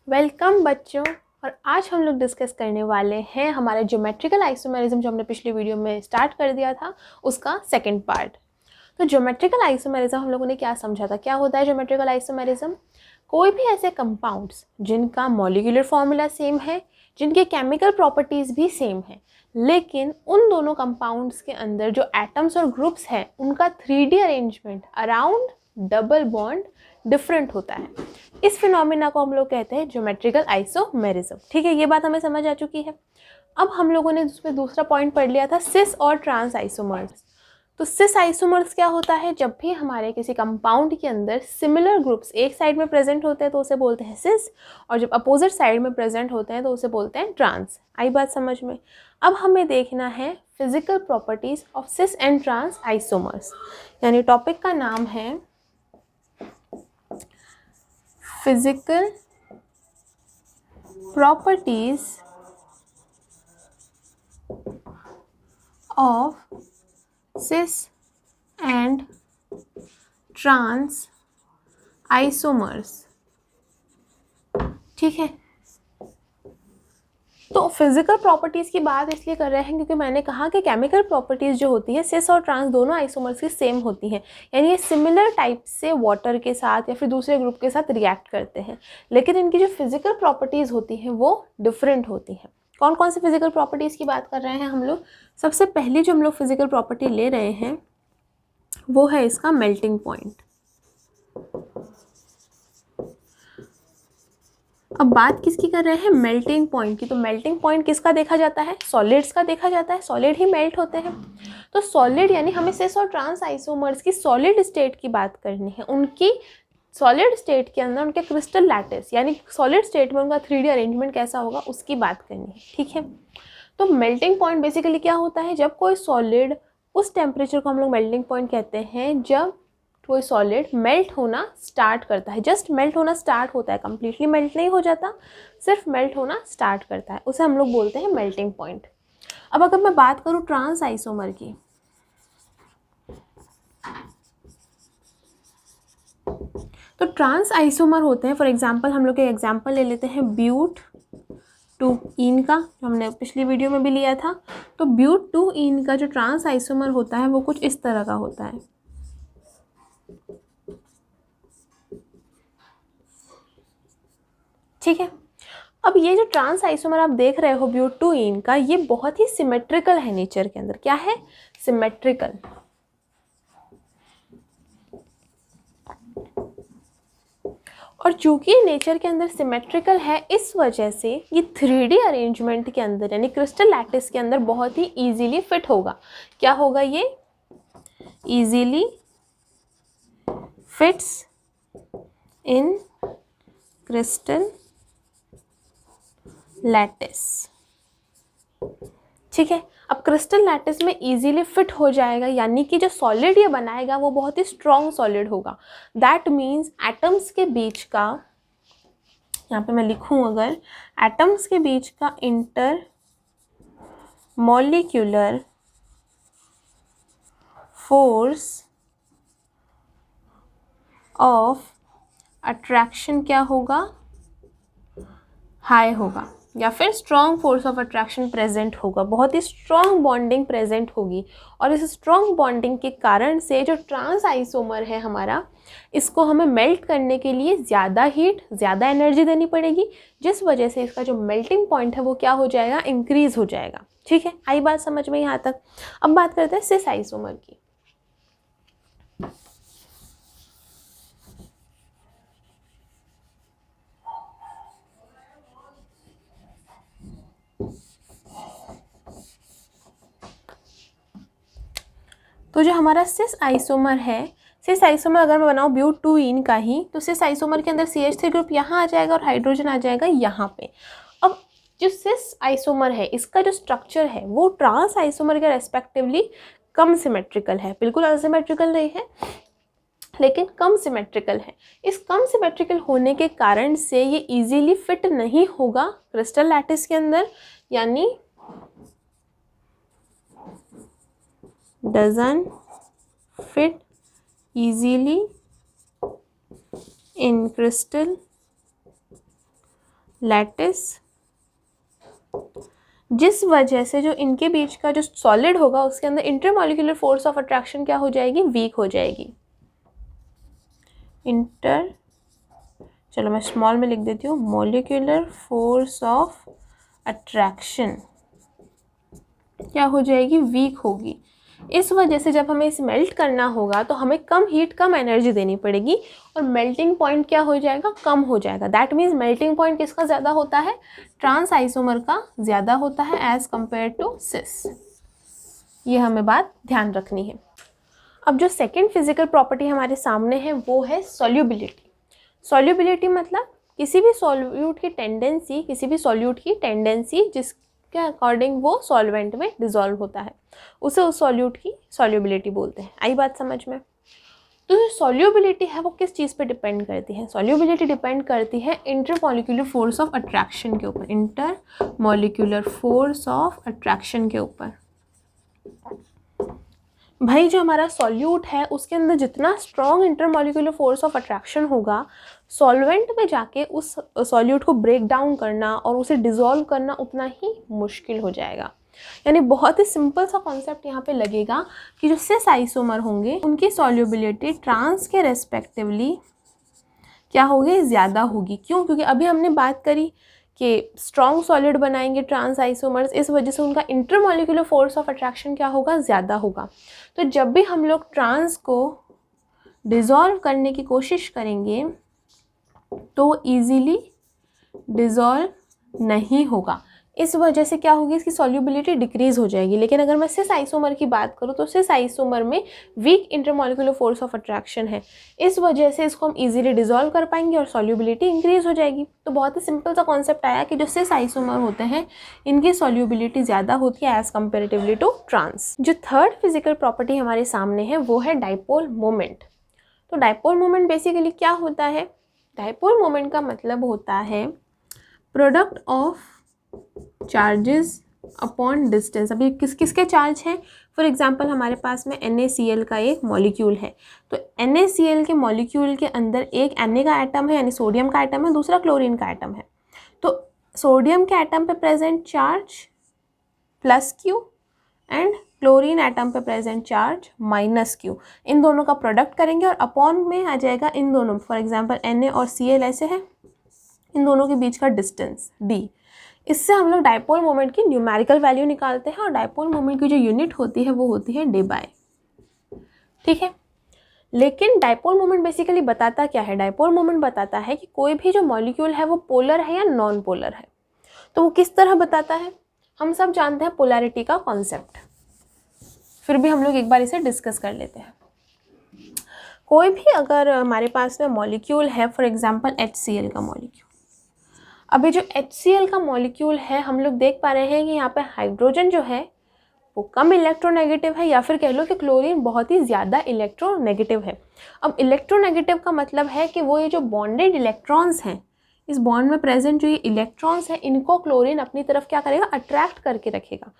Welcome बच्चों। और आज हम लोग डिस्कस करने वाले हैं हमारे ज्योमेट्रिकल आइसोमेरिज्म जो हमने पिछली वीडियो में स्टार्ट कर दिया था उसका सेकंड पार्ट। तो ज्योमेट्रिकल आइसोमेरिज्म हम लोगों ने क्या समझा था, क्या होता है ज्योमेट्रिकल आइसोमेरिज्म? कोई भी ऐसे कंपाउंड्स जिनका मॉलिक्यूलर फॉर्मूला सेम है, जिनके केमिकल प्रॉपर्टीज़ भी सेम है, लेकिन उन दोनों कंपाउंड्स के अंदर जो एटम्स और ग्रुप्स हैं उनका 3D arrangement around double bond different होता है। इस फिनोमिना को हम लोग कहते हैं ज्योमेट्रिकल आइसोमेरिज्म। ठीक है, ये बात हमें समझ आ चुकी है। अब हम लोगों ने उसमें दूसरा पॉइंट पढ़ लिया था सिस और ट्रांस आइसोमर्स। तो सिस आइसोमर्स क्या होता है? जब भी हमारे किसी कंपाउंड के अंदर सिमिलर ग्रुप्स एक साइड में प्रेजेंट होते हैं तो उसे बोलते हैं सिस, और जब अपोजिट साइड में प्रेजेंट होते हैं तो उसे बोलते हैं ट्रांस। आई बात समझ में? अब हमें देखना है physical properties of cis and trans isomers, यानी टॉपिक का नाम है physical properties of cis and trans isomers. ठीक है, तो फिजिकल प्रॉपर्टीज़ की बात इसलिए कर रहे हैं क्योंकि मैंने कहा कि केमिकल प्रॉपर्टीज़ जो होती है सिस और ट्रांस दोनों आइसोमर्स की सेम होती हैं, यानी ये सिमिलर टाइप से वाटर के साथ या फिर दूसरे ग्रुप के साथ रिएक्ट करते हैं, लेकिन इनकी जो फिजिकल प्रॉपर्टीज़ होती हैं वो डिफरेंट होती हैं। कौन कौन सी फिजिकल प्रॉपर्टीज़ की बात कर रहे हैं हम लोग? सबसे पहली जो हम लोग फिजिकल प्रॉपर्टी ले रहे हैं वो है इसका मेल्टिंग पॉइंट। अब बात किसकी कर रहे हैं? मेल्टिंग पॉइंट की। तो मेल्टिंग पॉइंट किसका देखा जाता है? सॉलिड्स का देखा जाता है, सॉलिड ही मेल्ट होते हैं। तो सॉलिड यानी हमें सिस और ट्रांस आइसोमर्स की सॉलिड स्टेट की बात करनी है। उनकी सॉलिड स्टेट के अंदर उनके क्रिस्टल लैटिस यानी सॉलिड स्टेट में उनका 3D अरेंजमेंट कैसा होगा उसकी बात करनी है। ठीक है, तो मेल्टिंग पॉइंट बेसिकली क्या होता है? जब कोई सॉलिड, उस टेम्परेचर को हम लोग मेल्टिंग पॉइंट कहते हैं जब कोई सॉलिड मेल्ट होना स्टार्ट करता है। जस्ट मेल्ट होना स्टार्ट होता है, कंप्लीटली मेल्ट नहीं हो जाता, सिर्फ मेल्ट होना स्टार्ट करता है, उसे हम लोग बोलते हैं मेल्टिंग पॉइंट। अब अगर मैं बात करूँ ट्रांस आइसोमर की, तो ट्रांस आइसोमर होते हैं, फॉर एग्जांपल हम लोग एक एग्जांपल ले लेते हैं ब्यूट टू इन का, जो हमने पिछली वीडियो में भी लिया था। तो ब्यूट टू इन का जो ट्रांस आइसोमर होता है वो कुछ इस तरह का होता है। ठीक है, अब ये जो ट्रांस आइसोमर आप देख रहे हो ब्यूट टू इन का, ये बहुत ही सिमेट्रिकल है नेचर के अंदर। क्या है? सिमेट्रिकल। और चूंकि नेचर के अंदर सिमेट्रिकल है, इस वजह से ये 3D अरेंजमेंट के अंदर यानी क्रिस्टल लैटिस के अंदर बहुत ही इजीली फिट होगा। क्या होगा? ये इजीली फिट्स इन क्रिस्टल लैटिस। ठीक है, अब क्रिस्टल लैटिस में इजीली फिट हो जाएगा, यानी कि जो सॉलिड ये बनाएगा वो बहुत ही स्ट्रॉन्ग सॉलिड होगा। दैट मीन्स एटम्स के बीच का, यहाँ पे मैं लिखूँ अगर, एटम्स के बीच का inter molecular force of attraction क्या होगा? हाई होगा, या फिर strong force of attraction present होगा, बहुत ही स्ट्रॉन्ग बॉन्डिंग प्रेजेंट होगी। और इस स्ट्रॉन्ग बॉन्डिंग के कारण से जो ट्रांस आइसोमर है हमारा, इसको हमें मेल्ट करने के लिए ज़्यादा हीट, ज़्यादा एनर्जी देनी पड़ेगी, जिस वजह से इसका जो मेल्टिंग पॉइंट है वो क्या हो जाएगा? इंक्रीज हो जाएगा। ठीक है, आई बात समझ में यहाँ तक? अब बात करते हैं सिस आइसोमर की। तो जो हमारा सिस आइसोमर है, सिस आइसोमर अगर मैं बनाऊँ ब्यूट टू इन का ही, तो सिस आइसोमर के अंदर CH3 ग्रुप यहाँ आ जाएगा और हाइड्रोजन आ जाएगा यहाँ पे। अब जो सिस आइसोमर है इसका जो स्ट्रक्चर है वो ट्रांस आइसोमर के रेस्पेक्टिवली कम सिमेट्रिकल है, बिल्कुल असिमेट्रिकल नहीं है लेकिन कम सिमेट्रिकल है। इस कम सिमेट्रिकल होने के कारण से ये इजीली फिट नहीं होगा क्रिस्टल लैटिस के अंदर, यानी doesn't fit easily in crystal lattice, जिस वजह से जो इनके बीच का जो सॉलिड होगा उसके अंदर इंटरमॉलिक्यूलर फोर्स ऑफ अट्रैक्शन क्या हो जाएगी, वीक हो जाएगी। चलो मैं स्मॉल में लिख देती हूँ, मॉलिक्यूलर फोर्स ऑफ अट्रैक्शन क्या हो जाएगी, वीक होगी। इस वजह से जब हमें इसे मेल्ट करना होगा तो हमें कम हीट कम एनर्जी देनी पड़ेगी और मेल्टिंग पॉइंट क्या हो जाएगा, कम हो जाएगा। दैट मीन्स मेल्टिंग पॉइंट किसका ज़्यादा होता है, ट्रांस आइसोमर का ज़्यादा होता है एज कम्पेयर टू सिस। ये हमें बात ध्यान रखनी है। अब जो सेकेंड फिजिकल प्रॉपर्टी हमारे सामने है वो है सॉल्युबिलिटी। सॉल्युबिलिटी मतलब किसी भी सॉल्यूट की टेंडेंसी जिसके अकॉर्डिंग वो सॉल्वेंट में डिसॉल्व होता है, उसे उस सॉल्यूट की सॉल्युबिलिटी बोलते हैं। आई बात समझ में? तो जो सॉल्युबिलिटी है वो किस चीज़ पे डिपेंड करती है, सॉल्युबिलिटी डिपेंड करती है इंटरमॉलिक्यूलर फोर्स ऑफ अट्रैक्शन के ऊपर, इंटरमॉलिक्यूलर फोर्स ऑफ अट्रैक्शन के ऊपर। भाई जो हमारा सॉल्यूट है उसके अंदर जितना strong intermolecular force of attraction होगा, सॉल्वेंट में जाके उस सॉल्यूट को ब्रेक डाउन करना और उसे डिसॉल्व करना उतना ही मुश्किल हो जाएगा। यानी बहुत ही सिंपल सा कॉन्सेप्ट यहाँ पे लगेगा कि जो सिस आइसोमर होंगे उनकी सॉल्युबिलिटी ट्रांस के रेस्पेक्टिवली क्या होगी, ज़्यादा होगी। क्यों? क्योंकि अभी हमने बात करी कि स्ट्रॉन्ग सॉलिड बनाएंगे ट्रांस आइसोमर्स, इस वजह से उनका इंटरमॉलिक्यूलर फोर्स ऑफ अट्रैक्शन क्या होगा, ज़्यादा होगा। तो जब भी हम लोग ट्रांस को डिसॉल्व करने की कोशिश करेंगे तो ईजीली डिसॉल्व नहीं होगा। इस वजह से क्या होगी, इसकी सॉल्युबिलिटी डिक्रीज हो जाएगी। लेकिन अगर मैं सिस आइसोमर की बात करूँ तो सिस आइसोमर में weak intermolecular force of attraction है, इस वजह से इसको हम इजीली डिसॉल्व कर पाएंगे और सॉल्युबिलिटी इंक्रीज हो जाएगी। तो बहुत ही सिंपल सा कॉन्सेप्ट आया कि जो सिस आइसोमर होते हैं इनकी सॉल्युबिलिटी ज़्यादा होती है एज कम्पेरेटिवली टू ट्रांस। जो थर्ड फिजिकल प्रॉपर्टी हमारे सामने है वो है डाइपोल मोमेंट। तो डाइपोल मोमेंट बेसिकली क्या होता है, डाइपोल मोमेंट का मतलब होता है product of charges upon distance. अभी किस किसके चार्ज हैं, फॉर एग्जांपल हमारे पास में NaCl का एक मॉलिक्यूल है, तो NaCl के मॉलिक्यूल के अंदर एक Na का एटम है यानी सोडियम का एटम है, दूसरा क्लोरीन का एटम है। तो सोडियम के एटम पे present charge +Q and chlorine atom पे प्रेजेंट चार्ज -Q, इन दोनों का प्रोडक्ट करेंगे और अपॉन में आ जाएगा इन दोनों, फॉर एग्जांपल Na और Cl ऐसे है, इन दोनों के बीच का डिस्टेंस d। इससे हम लोग डाइपोल मोमेंट की न्यूमेरिकल वैल्यू निकालते हैं और डाइपोल मोमेंट की जो यूनिट होती है वो होती है डे/। ठीक है, लेकिन डाइपोल मोमेंट बेसिकली बताता क्या है, डाइपोल मोमेंट बताता है कि कोई भी जो मॉलिक्यूल है वो पोलर है या नॉन पोलर है। तो वो किस तरह बताता है, हम सब जानते हैं पोलैरिटी का कॉन्सेप्ट, फिर भी हम लोग एक बार इसे डिस्कस कर लेते हैं। कोई भी अगर हमारे पास में मॉलिक्यूल है, फॉर एग्जांपल HCl का मॉलिक्यूल, अभी जो HCl का मॉलिक्यूल है हम लोग देख पा रहे हैं कि यहाँ पे हाइड्रोजन जो है वो कम इलेक्ट्रोनेगेटिव है, या फिर कह लो कि क्लोरीन बहुत ही ज़्यादा इलेक्ट्रोनेगेटिव है। अब इलेक्ट्रोनेगेटिव का मतलब है कि वो ये जो बॉन्डेड इलेक्ट्रॉन्स हैं, इस बॉन्ड में प्रेजेंट जो ये इलेक्ट्रॉन्स हैं, इनको क्लोरीन अपनी तरफ क्या करेगा, अट्रैक्ट करके रखेगा,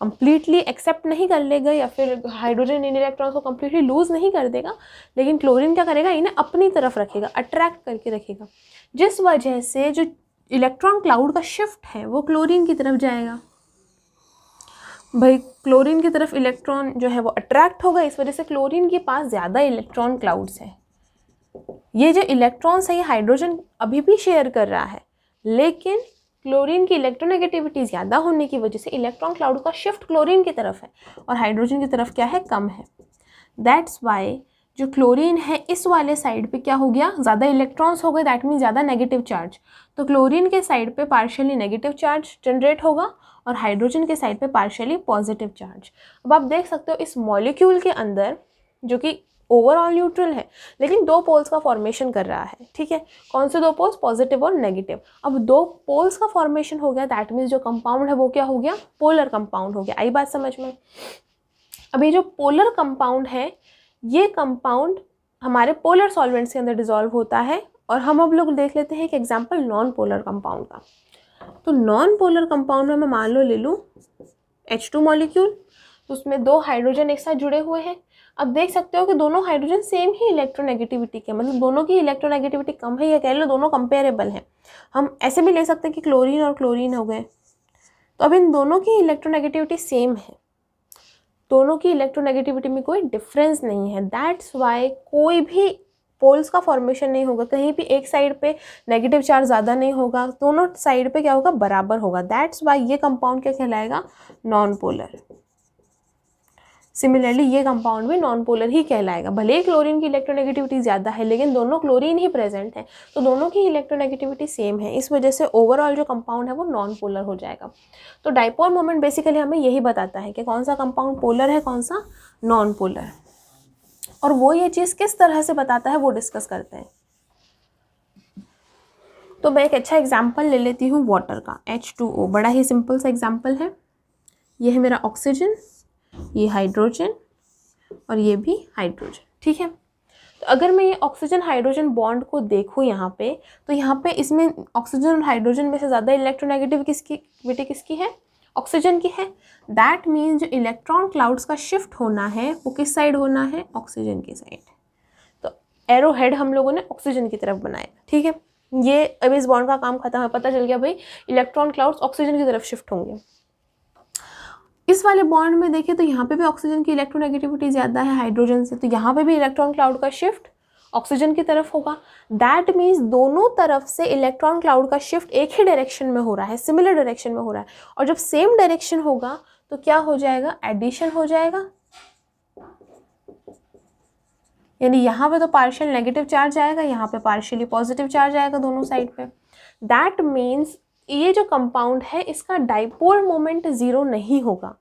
कंप्लीटली एक्सेप्ट नहीं कर लेगा या फिर हाइड्रोजन इन इलेक्ट्रॉन्स को कंप्लीटली लूज नहीं कर देगा, लेकिन क्लोरीन क्या करेगा, इन्हें अपनी तरफ रखेगा, अट्रैक्ट करके रखेगा, जिस वजह से जो इलेक्ट्रॉन क्लाउड का शिफ्ट है वो क्लोरीन की तरफ जाएगा। भाई क्लोरीन की तरफ इलेक्ट्रॉन जो है वो अट्रैक्ट होगा, इस वजह से क्लोरीन के पास ज़्यादा इलेक्ट्रॉन क्लाउड्स है। ये जो इलेक्ट्रॉन्स है ये हाइड्रोजन अभी भी शेयर कर रहा है, लेकिन क्लोरीन की इलेक्ट्रोनेगेटिविटी ज़्यादा होने की वजह से इलेक्ट्रॉन क्लाउड का शिफ्ट क्लोरीन की तरफ है और हाइड्रोजन की तरफ क्या है, कम है। दैट्स वाई जो क्लोरीन है इस वाले साइड पे क्या हो गया, ज़्यादा इलेक्ट्रॉन्स हो गए, दैट मीन्स ज़्यादा नेगेटिव चार्ज, तो क्लोरीन के साइड पे पार्शियली नेगेटिव चार्ज जनरेट होगा और हाइड्रोजन के साइड पे पार्शियली पॉजिटिव चार्ज। अब आप देख सकते हो इस मॉलिक्यूल के अंदर जो कि ओवरऑल न्यूट्रल है लेकिन दो पोल्स का फॉर्मेशन कर रहा है। ठीक है, कौन से दो पोल्स, पॉजिटिव और नेगेटिव। अब दो पोल्स का फॉर्मेशन हो गया, दैट मीन्स जो कंपाउंड है वो क्या हो गया, पोलर कंपाउंड हो गया। आई बात समझ में? अभी जो पोलर कंपाउंड है ये कंपाउंड हमारे पोलर सॉल्वेंट्स के अंदर डिसॉल्व होता है, और हम अब लोग देख लेते हैं एक एग्जांपल नॉन पोलर कंपाउंड का। तो नॉन पोलर कंपाउंड में मैं मान लो ले लूँ H2 मॉलिक्यूल, तो उसमें दो हाइड्रोजन एक साथ जुड़े हुए हैं, अब देख सकते हो कि दोनों हाइड्रोजन सेम ही इलेक्ट्रोनेगेटिविटी के, मतलब दोनों की इलेक्ट्रोनेगेटिविटी कम है, या कह लो दोनों कंपेरेबल हैं। हम ऐसे भी ले सकते हैं कि क्लोरीन और क्लोरीन हो गए, तो अब इन दोनों की इलेक्ट्रोनेगेटिविटी सेम है, दोनों की इलेक्ट्रोनेगेटिविटी में कोई डिफरेंस नहीं है। दैट्स वाई कोई भी पोल्स का फॉर्मेशन नहीं होगा, कहीं भी एक साइड पे नेगेटिव चार्ज ज़्यादा नहीं होगा, दोनों साइड पे क्या होगा, बराबर होगा। दैट्स वाई ये कंपाउंड क्या कहलाएगा, नॉन पोलर। सिमिलरली ये कंपाउंड भी नॉन पोलर ही कहलाएगा। भले ही क्लोरीन की इलेक्ट्रोनेगेटिविटी ज़्यादा है, लेकिन दोनों क्लोरीन ही प्रेजेंट है, तो दोनों की इलेक्ट्रोनेगेटिविटी सेम है, इस वजह से ओवरऑल जो कंपाउंड है वो नॉन पोलर हो जाएगा। तो डाइपोल मोमेंट बेसिकली हमें यही बताता है कि कौन सा कंपाउंड पोलर है, कौन सा नॉन पोलर। और वो ये चीज़ किस तरह से बताता है वो डिस्कस करते हैं। तो मैं एक अच्छा एग्जाम्पल ले लेती हूँ वाटर का, H2O, बड़ा ही सिंपल सा एग्जाम्पल है। ये है मेरा ऑक्सीजन, ये हाइड्रोजन और ये भी हाइड्रोजन, ठीक है। तो अगर मैं ये ऑक्सीजन हाइड्रोजन बॉन्ड को देखूँ यहाँ पे, तो यहाँ पे इसमें ऑक्सीजन और हाइड्रोजन में से ज़्यादा इलेक्ट्रोनेगेटिव किसकी है, ऑक्सीजन की है। दैट मीन्स जो इलेक्ट्रॉन क्लाउड्स का शिफ्ट होना है वो किस साइड होना है, ऑक्सीजन की साइड। तो एरो हेड हम लोगों ने ऑक्सीजन की तरफ बनाया, ठीक है। ये अब इस बॉन्ड का काम खत्म है, पता चल गया भाई इलेक्ट्रॉन क्लाउड्स ऑक्सीजन की तरफ शिफ्ट होंगे। इस वाले बॉन्ड में देखें तो यहाँ पे भी ऑक्सीजन की इलेक्ट्रोनेगेटिविटी ज़्यादा है हाइड्रोजन से, तो यहाँ पे भी इलेक्ट्रॉन क्लाउड का शिफ्ट ऑक्सीजन की तरफ होगा। दैट मीन्स दोनों तरफ से इलेक्ट्रॉन क्लाउड का शिफ्ट एक ही डायरेक्शन में हो रहा है, सिमिलर डायरेक्शन में हो रहा है। और जब सेम डायरेक्शन होगा तो क्या हो जाएगा, एडिशन हो जाएगा, यानी यहाँ पे तो पार्शियल नेगेटिव चार्ज आएगा, यहाँ पे पार्शियली पॉजिटिव चार्ज आएगा दोनों साइड पे। दैट मीन्स ये जो कंपाउंड है इसका डाइपोल मोमेंट ज़ीरो नहीं होगा,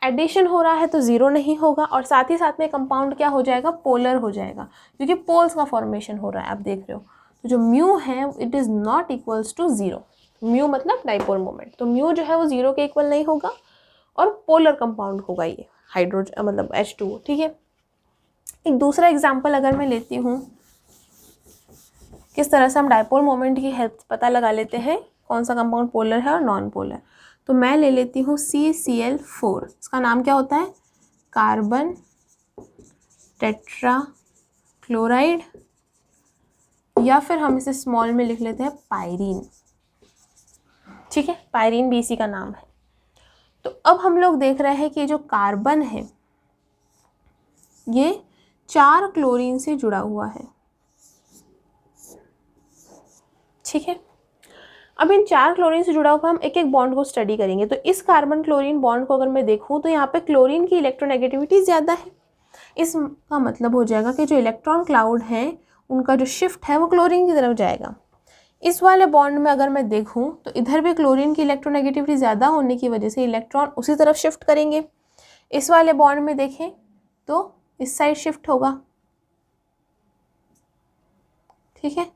एडिशन हो रहा है तो ज़ीरो नहीं होगा, और साथ ही साथ में कंपाउंड क्या हो जाएगा, पोलर हो जाएगा, क्योंकि पोल्स का फॉर्मेशन हो रहा है, आप देख रहे हो। तो जो म्यू है it is not equals to zero, mu मतलब डाइपोल मोमेंट, तो म्यू जो है वो ज़ीरो के इक्वल नहीं होगा और पोलर कंपाउंड होगा ये हाइड्रोजन मतलब H2O, ठीक है। एक दूसरा एग्जाम्पल अगर मैं लेती हूँ, किस तरह से हम डाइपोल मोमेंट की हेल्प पता लगा लेते हैं कौन सा कंपाउंड पोलर है और नॉन पोलर। तो मैं ले लेती हूँ CCl4, इसका नाम क्या होता है, कार्बन टेट्रा क्लोराइड, या फिर हम इसे स्मॉल में लिख लेते हैं पायरीन, ठीक है, पायरीन भी इसी का नाम है। तो अब हम लोग देख रहे हैं कि जो कार्बन है ये 4 क्लोरीन से जुड़ा हुआ है, ठीक है। अब इन 4 क्लोरीन से जुड़ा हुआ हम एक एक बॉन्ड को स्टडी करेंगे। तो इस कार्बन क्लोरीन बॉन्ड को अगर मैं देखूं तो यहाँ पे क्लोरीन की इलेक्ट्रोनेगेटिविटी ज़्यादा है, इसका मतलब हो जाएगा कि जो इलेक्ट्रॉन क्लाउड है उनका जो शिफ्ट है वो क्लोरीन की तरफ जाएगा। इस वाले बॉन्ड में अगर मैं देखूं तो इधर भी क्लोरीन की इलेक्ट्रोनेगेटिविटी ज़्यादा होने की वजह से इलेक्ट्रॉन उसी तरफ शिफ्ट करेंगे। इस वाले बॉन्ड में देखें तो इस साइड शिफ्ट होगा, ठीक है,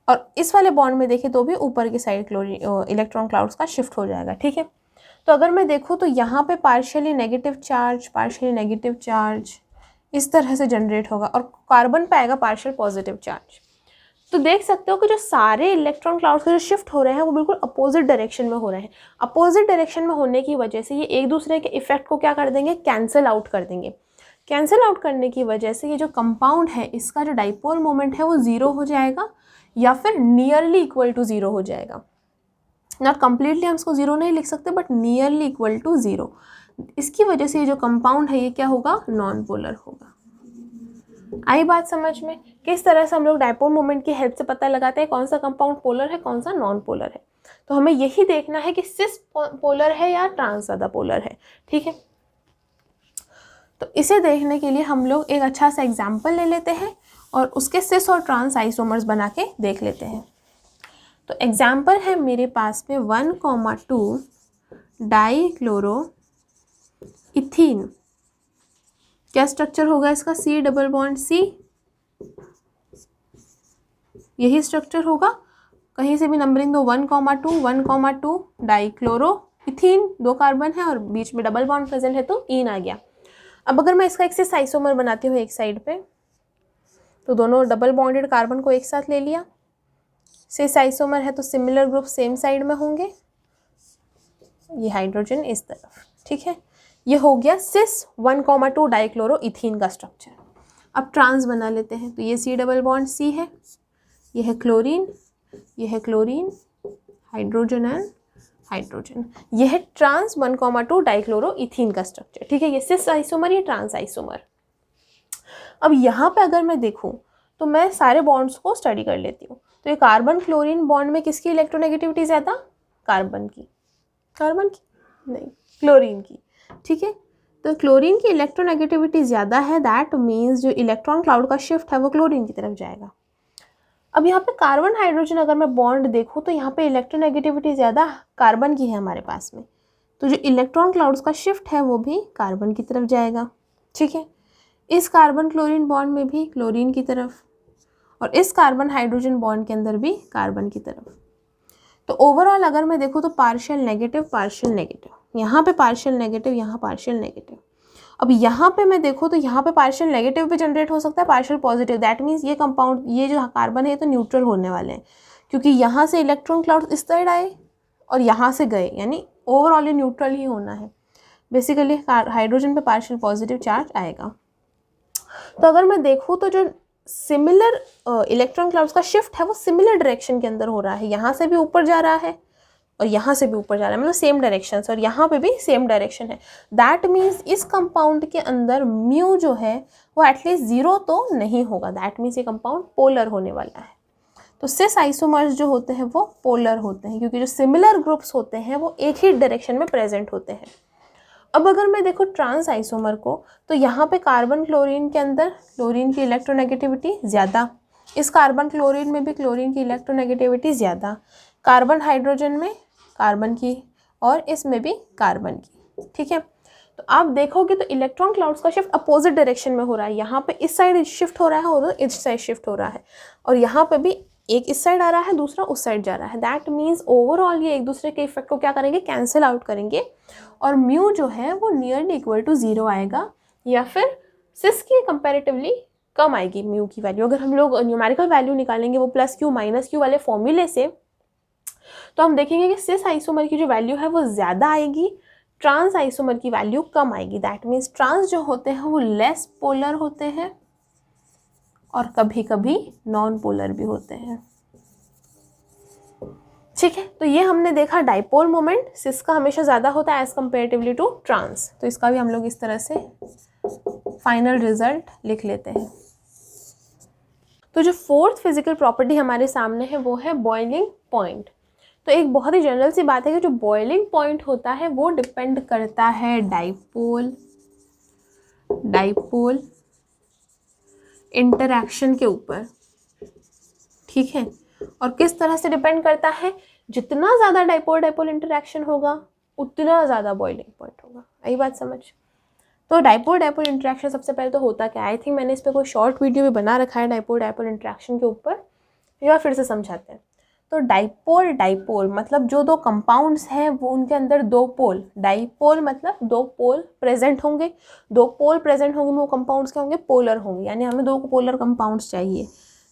और इस वाले बॉन्ड में देखें तो भी ऊपर की साइड क्लोरीन इलेक्ट्रॉन क्लाउड्स का शिफ्ट हो जाएगा, ठीक है। तो अगर मैं देखूँ तो यहाँ पे पार्शियली नेगेटिव चार्ज इस तरह से जनरेट होगा और कार्बन पे आएगा पार्शियल पॉजिटिव चार्ज। तो देख सकते हो कि जो सारे इलेक्ट्रॉन क्लाउड्स के जो शिफ्ट हो रहे हैं वो बिल्कुल अपोजिट डायरेक्शन में हो रहे हैं। अपोजिट डायरेक्शन में होने की वजह से ये एक दूसरे के इफेक्ट को क्या कर देंगे, कैंसिल आउट कर देंगे। कैंसिल आउट करने की वजह से ये जो कंपाउंड है इसका जो डाइपोल मोमेंट है वो ज़ीरो हो जाएगा या फिर नियरली इक्वल टू ज़ीरो हो जाएगा। नॉट कम्प्लीटली हम इसको ज़ीरो नहीं लिख सकते but nearly equal to zero. इसकी वजह से ये जो कंपाउंड है ये क्या होगा, नॉन पोलर होगा। आई बात समझ में, किस तरह से हम लोग डाइपोल मोमेंट की हेल्प से पता लगाते हैं कौन सा कंपाउंड पोलर है कौन सा नॉन पोलर है। तो हमें यही देखना है कि सिस पोलर है या ट्रांस ज़्यादा पोलर है, ठीक है। तो इसे देखने के लिए हम लोग एक अच्छा सा एग्जाम्पल ले लेते हैं और उसके सिस और ट्रांस आइसोमर्स बना के देख लेते हैं। तो एग्जाम्पल है मेरे पास में 1,2 डाईक्लोरो इथीन। क्या स्ट्रक्चर होगा इसका, C डबल बॉन्ड C, यही स्ट्रक्चर होगा। कहीं से भी नंबरिंग दो, 1,2 डाईक्लोरो इथीन, 2 कार्बन है और बीच में डबल बॉन्ड प्रेजेंट है तो ईन आ गया। अब अगर मैं इसका एक सिस आइसोमर बनाती हूँ एक साइड पे, तो दोनों डबल बॉन्डेड कार्बन को एक साथ ले लिया। सिस आइसोमर है तो सिमिलर ग्रुप सेम साइड में होंगे, ये हाइड्रोजन इस तरफ, ठीक है। ये हो गया सिस 1,2 डाइक्लोरोइथीन का स्ट्रक्चर। अब ट्रांस बना लेते हैं। तो ये C डबल बॉन्ड C है, ये है क्लोरीन, ये है क्लोरीन, हाइड्रोजन एंड हाइड्रोजन, ये है ट्रांस 1,2 डाइक्लोरोइथीन का स्ट्रक्चर। ठीक है, ये सिस आइसोमर, ये ट्रांस आइसोमर। अब यहाँ पे अगर मैं देखूँ तो मैं सारे बॉन्ड्स को स्टडी कर लेती हूँ। तो ये कार्बन क्लोरीन बॉन्ड में किसकी इलेक्ट्रोनेगेटिविटी ज़्यादा? कार्बन की। कार्बन की नहीं, क्लोरीन की। ठीक है, तो क्लोरीन की इलेक्ट्रोनेगेटिविटी ज़्यादा है, दैट मीन्स जो इलेक्ट्रॉन क्लाउड का शिफ्ट है वो क्लोरीन की तरफ जाएगा। अब यहाँ पे कार्बन हाइड्रोजन अगर मैं बॉन्ड देखूँ तो यहाँ पे इलेक्ट्रोनेगेटिविटी ज़्यादा कार्बन की है हमारे पास में, तो जो इलेक्ट्रॉन क्लाउड्स का शिफ्ट है वो भी कार्बन की तरफ जाएगा। ठीक है, इस कार्बन क्लोरीन बॉन्ड में भी क्लोरीन की तरफ, और इस कार्बन हाइड्रोजन बॉन्ड के अंदर भी कार्बन की तरफ। तो ओवरऑल अगर मैं देखूँ तो पार्शियल नेगेटिव, यहाँ पे पार्शियल नेगेटिव, यहाँ पार्शियल नेगेटिव। अब यहाँ पे मैं देखूँ तो यहाँ पे पार्शियल नेगेटिव भी जनरेट हो सकता है, पार्शियल पॉजिटिव। दैट मीन्स ये कंपाउंड, ये जो कार्बन है ये तो न्यूट्रल होने वाले हैं, क्योंकि यहाँ से इलेक्ट्रॉन क्लाउड इस साइड आए और यहाँ से गए, यानी ओवरऑल ये न्यूट्रल ही होना है। बेसिकली हाइड्रोजन पे पार्शियल पॉजिटिव चार्ज आएगा। तो अगर मैं देखूँ तो जो सिमिलर इलेक्ट्रॉन क्लाउड्स का शिफ्ट है वो सिमिलर डायरेक्शन के अंदर हो रहा है, यहाँ से भी ऊपर जा रहा है और यहाँ से भी ऊपर जा रहा है, मतलब सेम डायरेक्शन से, और यहाँ पे भी सेम डायरेक्शन है। दैट मीन्स इस कंपाउंड के अंदर म्यू जो है वो एटलीस्ट 0 तो नहीं होगा। दैट मीन्स ये कंपाउंड पोलर होने वाला है। तो सिस आइसोमर्स जो होते हैं वो पोलर होते हैं, क्योंकि जो सिमिलर ग्रुप्स होते हैं वो एक ही डायरेक्शन में प्रेजेंट होते हैं। अब अगर मैं देखूँ ट्रांस आइसोमर को, तो यहाँ पे कार्बन क्लोरीन के अंदर क्लोरीन की इलेक्ट्रोनेगेटिविटी ज़्यादा, इस कार्बन क्लोरीन में भी क्लोरीन की इलेक्ट्रोनेगेटिविटी ज़्यादा, कार्बन हाइड्रोजन में कार्बन की, और इसमें भी कार्बन की। ठीक है, तो आप देखोगे तो इलेक्ट्रॉन क्लाउड्स का शिफ्ट अपोजिट डायरेक्शन में हो रहा है। यहाँ पे इस साइड शिफ्ट हो रहा है और इस साइड शिफ्ट हो रहा है, और यहाँ पे भी एक इस साइड आ रहा है, दूसरा उस साइड जा रहा है। दैट मीन्स ओवरऑल ये एक दूसरे के इफेक्ट को क्या करेंगे? कैंसिल आउट करेंगे, और म्यू जो है वो नियरली इक्वल टू 0 आएगा, या फिर सिस की कंपैरेटिवली कम आएगी म्यू की वैल्यू। अगर हम लोग न्यूमेरिकल वैल्यू निकालेंगे वो +Q -Q वाले फॉर्मूले से, तो हम देखेंगे कि सिस आइसोमर की जो वैल्यू है वो ज़्यादा आएगी, ट्रांस आइसोमर की वैल्यू कम आएगी। दैट मीन्स ट्रांस जो होते हैं वो लेस पोलर होते हैं और कभी कभी नॉन पोलर भी होते हैं। ठीक है, तो ये हमने देखा डाइपोल मोमेंट सिस का हमेशा ज़्यादा होता है एज कम्पेरेटिवली टू ट्रांस। तो इसका भी हम लोग इस तरह से फाइनल रिजल्ट लिख लेते हैं। तो जो फोर्थ फिजिकल प्रॉपर्टी हमारे सामने है वो है बॉइलिंग पॉइंट। तो एक बहुत ही जनरल सी बात है कि जो बॉइलिंग पॉइंट होता है वो डिपेंड करता है डाइपोल इंटरैक्शन के ऊपर। ठीक है, और किस तरह से डिपेंड करता है? जितना ज़्यादा डाइपोल इंटरैक्शन होगा उतना ज़्यादा बॉइलिंग पॉइंट होगा। यही बात समझ। तो डाइपोल इंटरैक्शन सबसे पहले तो होता क्या? आई थिंक मैंने इस पर कोई शॉर्ट वीडियो भी बना रखा है डाइपोल इंटरैक्शन के ऊपर, या फिर से समझाते हैं। तो डाइपोल मतलब जो दो कंपाउंड्स हैं वो उनके अंदर दो पोल, डाइपोल मतलब दो पोल प्रेजेंट होंगे। दो पोल प्रेजेंट होंगे वो कंपाउंड्स क्या होंगे? पोलर होंगे, यानी हमें दो पोलर कंपाउंड्स चाहिए।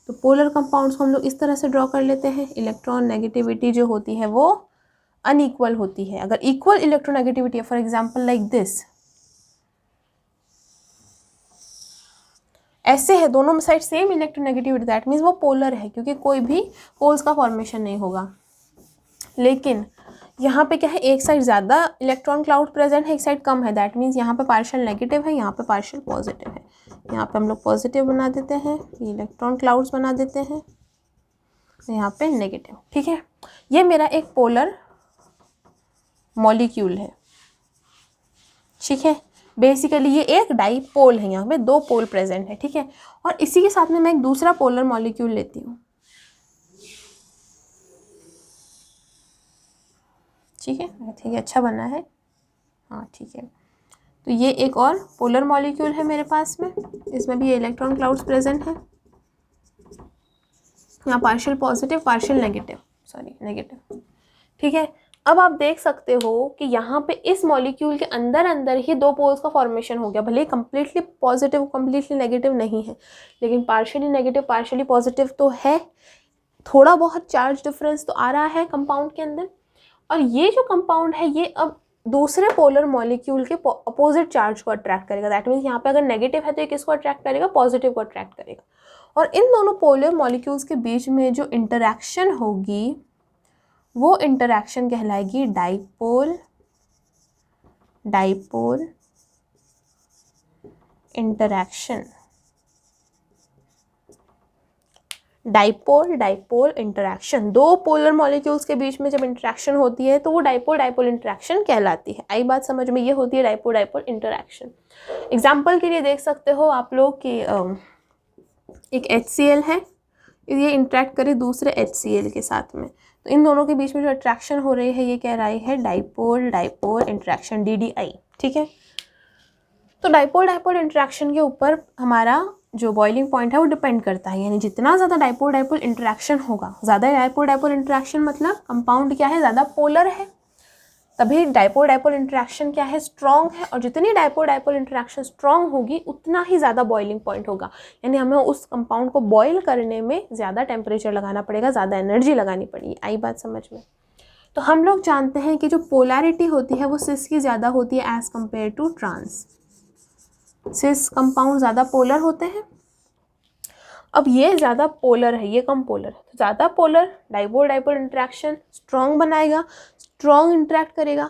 तो पोलर कंपाउंड्स को हम लोग इस तरह से ड्रॉ कर लेते हैं। इलेक्ट्रॉन नेगेटिविटी जो होती है वो अनइक्वल होती है। अगर इक्वल इलेक्ट्रोनेगेटिविटी है, फॉर एग्जांपल लाइक दिस, ऐसे है दोनों side same electronegativity, that means वो पोलर है, क्योंकि कोई भी पोल्स का फॉर्मेशन नहीं होगा। लेकिन यहाँ पे क्या है? एक साइड ज़्यादा इलेक्ट्रॉन क्लाउड प्रेजेंट है, एक साइड कम है। दैट मीन्स यहाँ पे पार्शियल नेगेटिव है, यहाँ पे पार्शियल पॉजिटिव है। यहाँ पे हम लोग पॉजिटिव बना देते हैं, इलेक्ट्रॉन क्लाउड्स बना देते हैं, यहाँ पे नेगेटिव। ठीक है, ये मेरा एक पोलर मॉलिक्यूल है। ठीक है, बेसिकली ये एक डाइपोल है, यहाँ पे दो पोल प्रेजेंट है। ठीक है, और इसी के साथ में मैं एक दूसरा पोलर मॉलिक्यूल लेती हूँ। ठीक है, आई थिंक अच्छा बना है। हाँ ठीक है, तो ये एक और पोलर मॉलिक्यूल है मेरे पास में, इसमें भी ये इलेक्ट्रॉन क्लाउड्स प्रेजेंट है। यहाँ पार्शियल पॉजिटिव पार्शियल नेगेटिव। ठीक है, अब आप देख सकते हो कि यहाँ पे इस मॉलिक्यूल के अंदर ही दो पोल्स का फॉर्मेशन हो गया। भले ही कम्प्लीटली पॉजिटिव कम्प्लीटली नेगेटिव नहीं है, लेकिन पार्शियली नेगेटिव पार्शियली पॉजिटिव तो है। थोड़ा बहुत चार्ज डिफरेंस तो आ रहा है कंपाउंड के अंदर। और ये जो कंपाउंड है ये अब दूसरे पोलर मॉलिक्यूल के अपोजिट चार्ज को अट्रैक्ट करेगा। दैट मीन्स यहाँ पे अगर नेगेटिव है तो ये किसको अट्रैक्ट करेगा, पॉजिटिव को अट्रैक्ट करेगा। और इन दोनों पोलर मॉलिक्यूल्स के बीच में जो इंटरैक्शन होगी वो इंटरैक्शन कहलाएगी dipole dipole interaction. Dipole dipole interaction, दो पोलर मॉलिक्यूल्स के बीच में जब इंटरैक्शन होती है तो वो डाइपोल डाइपोल इंटरैक्शन कहलाती है। आई बात समझ में, ये होती है डाइपोल डाइपोल इंटरैक्शन। एग्जाम्पल के लिए देख सकते हो आप लोग कि एक HCl है, ये इंटरैक्ट करे दूसरे HCl के साथ में, तो इन दोनों के बीच में जो अट्रैक्शन हो रही है ये कह रही है डाइपोल डाइपोल इंटरैक्शन, DDI। ठीक है, तो डाइपोल डाइपोल इंटरैक्शन के ऊपर हमारा जो बॉइलिंग पॉइंट है वो डिपेंड करता है। यानी जितना ज़्यादा डाइपोल डाइपोल इंटरैक्शन होगा, ज़्यादा डाइपोल डाइपोल इंटरैक्शन मतलब कंपाउंड क्या है, ज़्यादा पोलर है, तभी डाइपोल डाइपोल इंटरैक्शन क्या है, स्ट्रॉन्ग है। और जितनी डाइपोल डाइपोल इंटरैक्शन स्ट्रॉन्ग होगी उतना ही ज़्यादा बॉइलिंग पॉइंट होगा। यानी हमें उस कंपाउंड को बॉयल करने में ज़्यादा टेम्परेचर लगाना पड़ेगा, ज़्यादा एनर्जी लगानी पड़ेगी। आई बात समझ में। तो हम लोग जानते हैं कि जो पोलैरिटी होती है वो सिस की ज़्यादा होती है as compare to trans. Cis compound ज़्यादा पोलर होते हैं। अब ये ज़्यादा पोलर है, ये कम पोलर है, तो ज़्यादा polar dipole dipole interaction strong बनाएगा, स्ट्रॉन्ग इंटरैक्ट करेगा।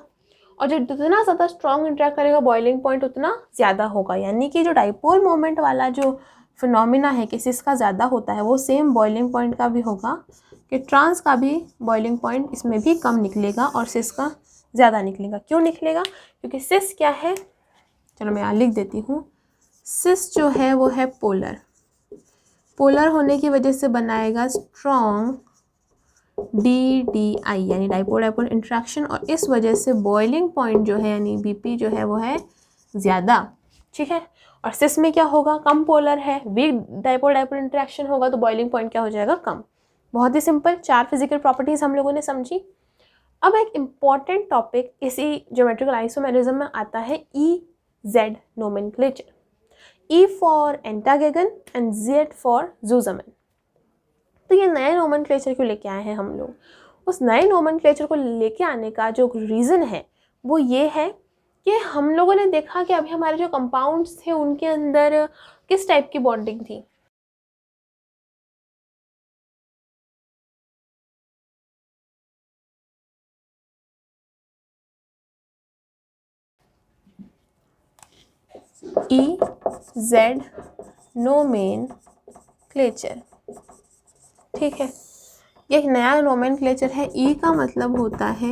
और जो जितना ज़्यादा स्ट्रॉन्ग इंटरैक्ट करेगा बॉइलिंग पॉइंट उतना ज़्यादा होगा। यानी कि जो डाइपोल मोमेंट वाला जो फिनोमिना है कि सिस का ज़्यादा होता है वो सेम बॉइलिंग पॉइंट का भी होगा कि ट्रांस का भी बॉइलिंग पॉइंट इसमें भी कम निकलेगा और सिस का ज़्यादा निकलेगा। क्यों निकलेगा, क्योंकि सिस क्या है, चलो मैं यहाँ लिख देती हूँ। सिस जो है वो है पोलर, पोलर होने की वजह से बनाएगा स्ट्रॉन्ग DDI यानी डाइपोल डाइपोल इंटरैक्शन, और इस वजह से बॉइलिंग पॉइंट जो है यानी BP जो है वो है ज़्यादा। ठीक है, और सिस में क्या होगा, कम पोलर है, वीक डाइपोल डाइपोल इंटरैक्शन होगा तो बॉइलिंग पॉइंट क्या हो जाएगा, कम। बहुत ही सिंपल, 4 फिजिकल प्रॉपर्टीज़ हम लोगों ने समझी। अब एक इम्पॉर्टेंट टॉपिक इसी ज्योमेट्रिकल आइसोमेरिज्म में आता है EZ nomenclature. E for entgegen and Z for zusammen. तो ये नए नोमेनक्लेचर क्यों लेके आए हैं हम लोग, उस नए नोमेनक्लेचर को लेके आने का जो रीज़न है वो ये है कि हम लोगों ने देखा कि अभी हमारे जो कंपाउंड्स थे उनके अंदर किस टाइप की बॉन्डिंग थी। EZ नोमेनक्लेचर, ठीक है, ये एक नया नोमेनक्लेचर है। E का मतलब होता है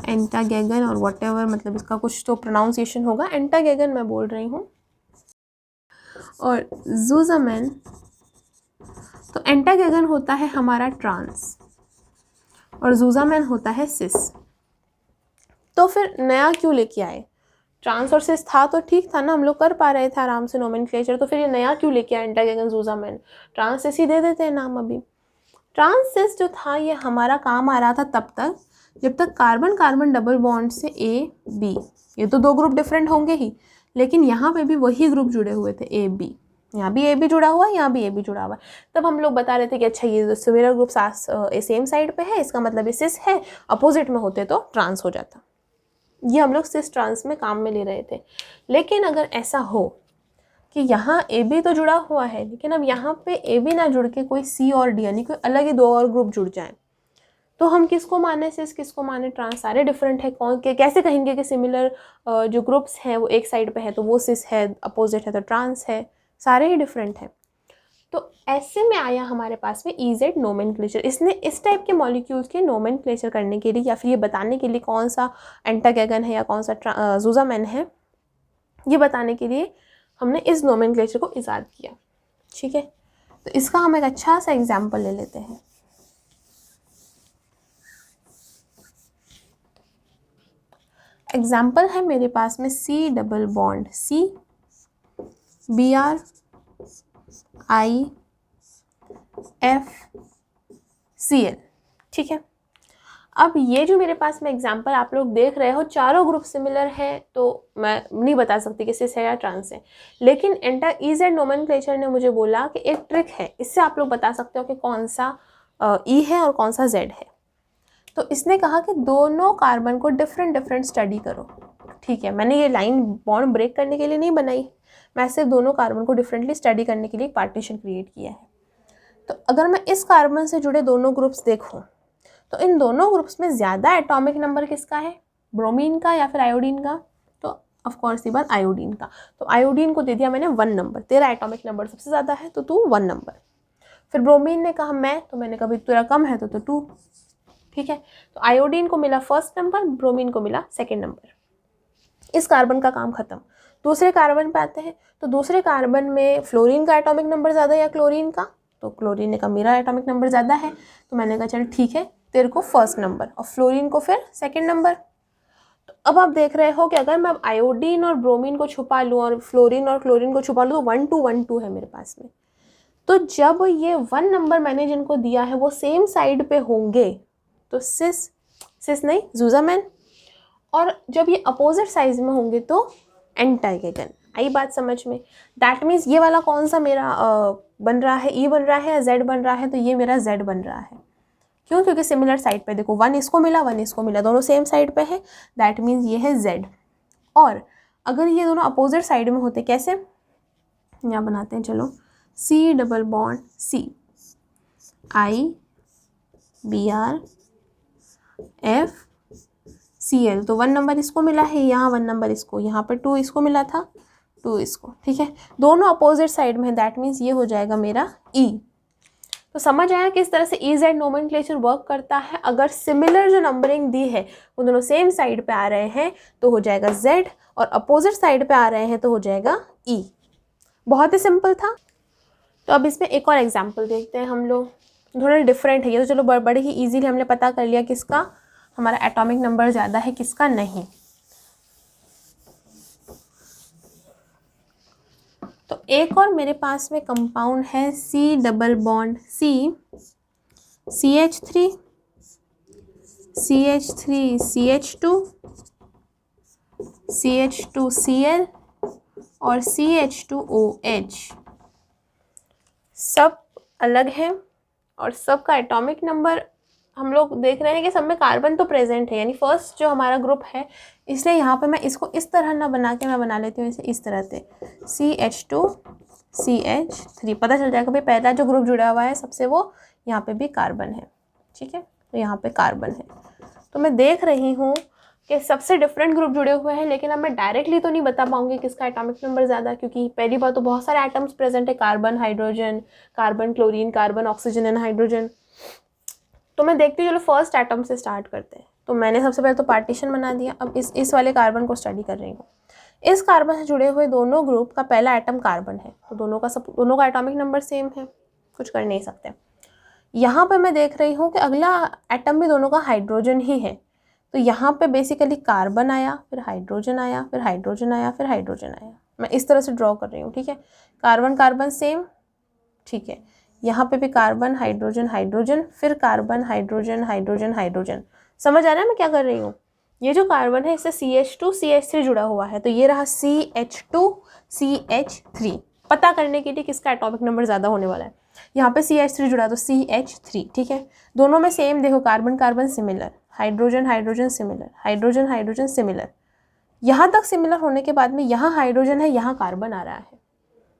एंटागेगन और व्हाटएवर, मतलब इसका कुछ तो प्रोनाउंसिएशन होगा, एंटागेगन मैं बोल रही हूँ। और ज़ूज़ामैन, तो एंटागेगन होता है हमारा ट्रांस और ज़ूज़ामैन होता है सिस। तो फिर नया क्यों लेके आए, ट्रांस और सिस था तो ठीक था ना, हम लोग कर पा रहे थे आराम से नोमेनक्लेचर, तो फिर ये नया क्यों लेके आए एंटागेगन ज़ूज़ामैन। ट्रांस सिस ही दे देते हैं नाम। अभी ट्रांस सिस जो था ये हमारा काम आ रहा था तब तक जब तक कार्बन कार्बन डबल बॉन्ड से AB, ये तो दो ग्रुप डिफरेंट होंगे ही, लेकिन यहाँ पे भी वही ग्रुप जुड़े हुए थे AB, यहाँ भी AB जुड़ा हुआ है, यहाँ भी AB जुड़ा हुआ है। तब हम लोग बता रहे थे कि अच्छा ये सिमिलर ग्रुप सेम साइड पे है, इसका मतलब ये सिस है, अपोजिट में होते तो ट्रांस हो जाता। ये हम लोग सिस ट्रांस में काम में ले रहे थे। लेकिन अगर ऐसा हो कि यहाँ AB तो जुड़ा हुआ है लेकिन अब यहाँ पे AB ना जुड़ के कोई C और D यानी कोई अलग ही दो और ग्रुप जुड़ जाए, तो हम किसको माने सिस, किसको माने ट्रांस, सारे डिफरेंट है। कौन के कैसे कहेंगे कि सिमिलर जो ग्रुप्स हैं वो एक साइड पे है तो वो सिस है, अपोजिट है तो ट्रांस है, सारे ही डिफरेंट हैं। तो ऐसे में आया हमारे पास में EZ नोमेनक्लेचर। इसने इस टाइप के मॉलिक्यूल्स के नोमेनक्लेचर करने के लिए या फिर ये बताने के लिए कौन सा एंटागेगन है या कौन सा ज़ूज़ामैन है, ये बताने के लिए हमने इस नोमेनक्लेचर को इजाद किया। ठीक है, तो इसका हम एक अच्छा सा एग्जाम्पल ले लेते हैं। एग्जाम्पल है मेरे पास में C double bond C BrIFCl, ठीक है। अब ये जो मेरे पास में एग्जाम्पल आप लोग देख रहे हो, चारों ग्रुप सिमिलर हैं तो मैं नहीं बता सकती कि सिस है या ट्रांस है, लेकिन EZ नोमेनक्लेचर ने मुझे बोला कि एक ट्रिक है, इससे आप लोग बता सकते हो कि कौन सा E है और कौन सा Z है। तो इसने कहा कि दोनों कार्बन को डिफरेंट डिफरेंट स्टडी करो। ठीक है, मैंने ये लाइन बॉन्ड ब्रेक करने के लिए नहीं बनाई, मैं सिर्फ दोनों कार्बन को डिफरेंटली स्टडी करने के लिए एक पार्टीशन क्रिएट किया है। तो अगर मैं इस कार्बन से जुड़े दोनों ग्रुप्स देखूं तो इन दोनों ग्रुप्स में ज़्यादा एटॉमिक नंबर किसका है, ब्रोमीन का या फिर आयोडीन का? तो ऑफ कोर्स ये बात आयोडीन का। तो आयोडीन को दे दिया मैंने 1 नंबर, तेरा एटॉमिक नंबर सबसे ज़्यादा है तो तू 1 नंबर। फिर ब्रोमीन ने कहा मैं, तो मैंने कहा भाई तेरा कम है तो 2। ठीक है, तो आयोडीन को मिला 1st नंबर, ब्रोमीन को मिला 2nd नंबर। इस कार्बन का काम खत्म। दूसरे कार्बन पे आते हैं। तो दूसरे कार्बन में फ्लोरीन का एटॉमिक नंबर ज़्यादा या क्लोरीन का? तो क्लोरीन ने कहा मेरा एटॉमिक नंबर ज़्यादा है, तो मैंने कहा चल ठीक है, तेरे को 1st नंबर और फ्लोरीन को फिर 2nd नंबर। तो अब आप देख रहे हो कि अगर मैं आयोडीन और ब्रोमीन को छुपा लूँ और फ्लोरीन और क्लोरीन को छुपा लूँ तो 1 2 1 2 है मेरे पास में। तो जब ये 1 नंबर मैंने जिनको दिया है वो सेम साइड पे होंगे तो सिस नहीं ज़ूज़ामैन, और जब ये अपोजिट साइज में होंगे तो एंटाइगेगन। आई बात समझ में? दैट मीन्स ये वाला कौन सा मेरा बन रहा है, ई बन रहा है या जेड बन रहा है? तो ये मेरा जेड बन रहा है। क्यों? क्योंकि सिमिलर साइड पे देखो 1 इसको मिला 1 इसको मिला, दोनों सेम साइड पे है, दैट मीन्स ये है जेड। और अगर ये दोनों अपोजिट साइड में होते कैसे, यहाँ बनाते हैं, चलो C double bond C, IBr F Cl। तो 1 नंबर इसको मिला है, यहाँ 1 नंबर इसको, यहाँ पर 2 इसको मिला था, 2 इसको। ठीक है, दोनों अपोजिट साइड में है, दैट मीन्स ये हो जाएगा मेरा E। तो समझ आया किस तरह से EZ नोमेनक्लेचर वर्क करता है। अगर सिमिलर जो नंबरिंग दी है वो दोनों सेम साइड पे आ रहे हैं तो हो जाएगा Z, और अपोजिट साइड पे आ रहे हैं तो हो जाएगा E। बहुत ही सिंपल था। तो अब इसमें एक और एग्जाम्पल देखते हैं हम लोग, थोड़ा डिफरेंट है ये। तो चलो बड़े ही ईजीली हमने पता कर लिया किसका हमारा एटॉमिक नंबर ज़्यादा है, किसका नहीं। तो एक और मेरे पास में कंपाउंड है C double bond C, CH3, CH3 CH2, CH2Cl और CH2OH। सब अलग हैं और सब का एटॉमिक नंबर हम लोग देख रहे हैं कि सब में कार्बन तो प्रेजेंट है, यानी फर्स्ट जो हमारा ग्रुप है, इसलिए यहाँ पे मैं इसको इस तरह ना बना के मैं बना लेती हूँ इसे इस तरह से CH2 CH3। पता चल जाएगा भाई पहला जो ग्रुप जुड़ा हुआ है सबसे वो यहाँ पे भी कार्बन है। ठीक है, तो यहाँ पे कार्बन है। तो मैं देख रही हूँ कि सबसे डिफरेंट ग्रुप जुड़े हुए हैं, लेकिन अब मैं डायरेक्टली तो नहीं बता पाऊंगी किसका एटॉमिक नंबर ज़्यादा, क्योंकि पहली बात तो बहुत सारे एटम्स प्रेजेंट है, carbon hydrogen, carbon chlorine, carbon oxygen and hydrogen. तो मैं देखती हूँ, चलो फर्स्ट एटम से स्टार्ट करते हैं। तो मैंने सबसे पहले तो पार्टीशन बना दिया। अब इस वाले कार्बन को स्टडी कर रही हूँ। इस कार्बन से जुड़े हुए दोनों ग्रुप का पहला एटम कार्बन है, तो दोनों का एटॉमिक नंबर सेम है, कुछ कर नहीं सकते। यहाँ पर मैं देख रही हूँ कि अगला एटम भी दोनों का हाइड्रोजन ही है, तो यहाँ पे बेसिकली कार्बन आया, फिर हाइड्रोजन आया, फिर हाइड्रोजन आया, फिर हाइड्रोजन आया। मैं इस तरह से ड्रॉ कर रही हूँ। ठीक है, कार्बन कार्बन सेम। ठीक है, यहाँ पे भी कार्बन हाइड्रोजन हाइड्रोजन, फिर कार्बन हाइड्रोजन हाइड्रोजन हाइड्रोजन। समझ आ रहा है मैं क्या कर रही हूँ? ये जो कार्बन है इससे CH2 CH3 जुड़ा हुआ है, तो ये रहा CH2 CH3। पता करने के लिए किसका एटॉमिक नंबर ज़्यादा होने वाला है, यहाँ पे CH3 जुड़ा तो CH3। ठीक है, दोनों में सेम देखो, carbon carbon similar, hydrogen hydrogen similar, hydrogen hydrogen similar. यहाँ तक सिमिलर होने के बाद में यहाँ हाइड्रोजन है, यहाँ कार्बन आ रहा है।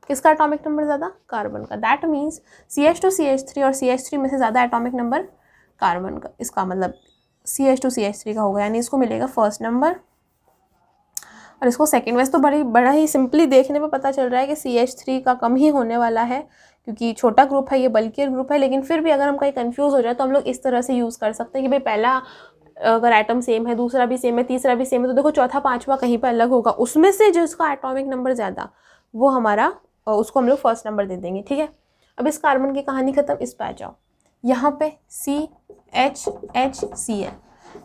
किसका एटॉमिक नंबर ज़्यादा? कार्बन का। दैट मीन्स CH2 CH3 और CH3 में से ज़्यादा एटॉमिक नंबर कार्बन का। इसका मतलब CH2 CH3 का होगा, यानी इसको मिलेगा फर्स्ट नंबर और इसको सेकंड। वैसे तो बड़ा ही सिंपली देखने पे पता चल रहा है कि CH3 का कम ही होने वाला है, क्योंकि छोटा ग्रुप है, ये बल्कियर ग्रुप है। लेकिन फिर भी अगर हम कहीं कंफ्यूज हो जाए तो हम लोग इस तरह से यूज़ कर सकते हैं कि भाई पहला अगर एटम सेम है, दूसरा भी सेम है, तीसरा भी सेम है, तो देखो चौथा पाँचवा कहीं पर अलग होगा, उसमें से जिसका एटॉमिक नंबर ज़्यादा वो हमारा, उसको हम लोग फर्स्ट नंबर दे देंगे। ठीक है, अब इस कार्बन की कहानी खत्म। इस पे आ जाओ। यहाँ पे CHHCl,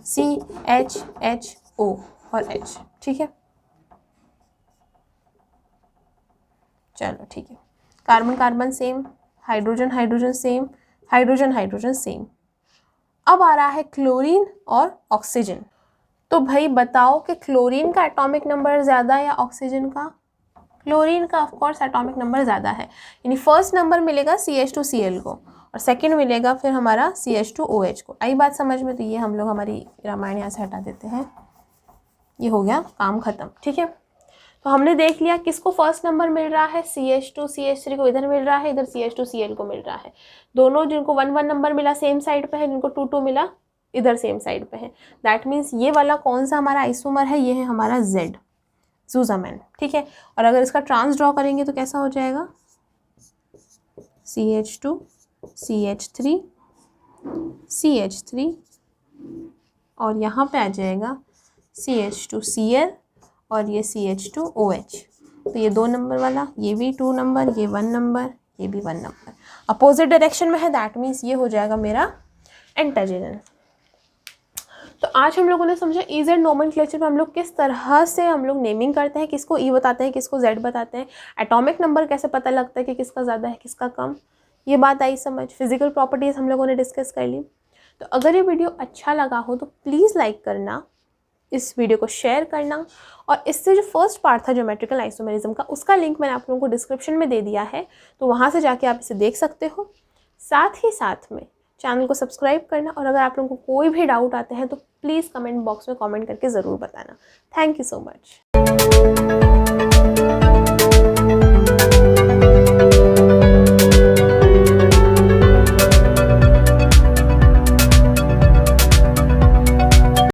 CHHO और H। ठीक है, चलो ठीक है, carbon carbon same, hydrogen hydrogen same, hydrogen hydrogen same. अब आ रहा है क्लोरीन और ऑक्सीजन। तो भाई बताओ कि क्लोरीन का एटॉमिक नंबर ज़्यादा या ऑक्सीजन का? क्लोरीन का ऑफ कोर्स एटॉमिक नंबर ज़्यादा है, यानी फर्स्ट नंबर मिलेगा CH2Cl को, और सेकंड मिलेगा फिर हमारा CH2OH को। आई बात समझ में? तो ये हम लोग हमारी रामायण यहाँ से हटा देते हैं, ये हो गया काम ख़त्म। ठीक है, तो हमने देख लिया किसको फर्स्ट नंबर मिल रहा है, CH2CH3 को इधर मिल रहा है, इधर CH2Cl को मिल रहा है। दोनों जिनको 1 1 नंबर मिला सेम साइड पे है, जिनको 2 2 मिला इधर सेम साइड पे है। दैट मीन्स ये वाला कौन सा हमारा आइसोमर है, ये है हमारा Z, ज़ूज़ामैन। ठीक है, और अगर इसका ट्रांस ड्रॉ करेंगे तो कैसा हो जाएगा, CH2 CH3 CH3 और यहाँ पे आ जाएगा CH2Cl और ये CH2OH। तो ये 2 नंबर वाला, ये भी 2 नंबर, ये 1 नंबर, ये भी 1 नंबर, अपोजिट डायरेक्शन में है। दैट मीन्स ये हो जाएगा मेरा एंटाजीन। तो आज हम लोगों ने समझा EZ नोमेनक्लेचर में हम लोग किस तरह से हम लोग नेमिंग करते हैं, किसको E बताते हैं, किसको Z बताते हैं, एटॉमिक नंबर कैसे पता लगता है कि किसका ज़्यादा है किसका कम, ये बात आई समझ। फिजिकल प्रॉपर्टीज़ हम लोगों ने डिस्कस कर ली। तो अगर ये वीडियो अच्छा लगा हो तो प्लीज़ लाइक करना, इस वीडियो को शेयर करना, और इससे जो फर्स्ट पार्ट था ज्योमेट्रिकल आइसोमेरिज्म का, उसका लिंक मैंने आप लोगों को डिस्क्रिप्शन में दे दिया है, तो वहाँ से जाके आप इसे देख सकते हो। साथ ही साथ में चैनल को सब्सक्राइब करना, और अगर आप लोगों को कोई भी डाउट आते हैं तो प्लीज़ कमेंट बॉक्स में कमेंट करके ज़रूर बताना। Thank you so much.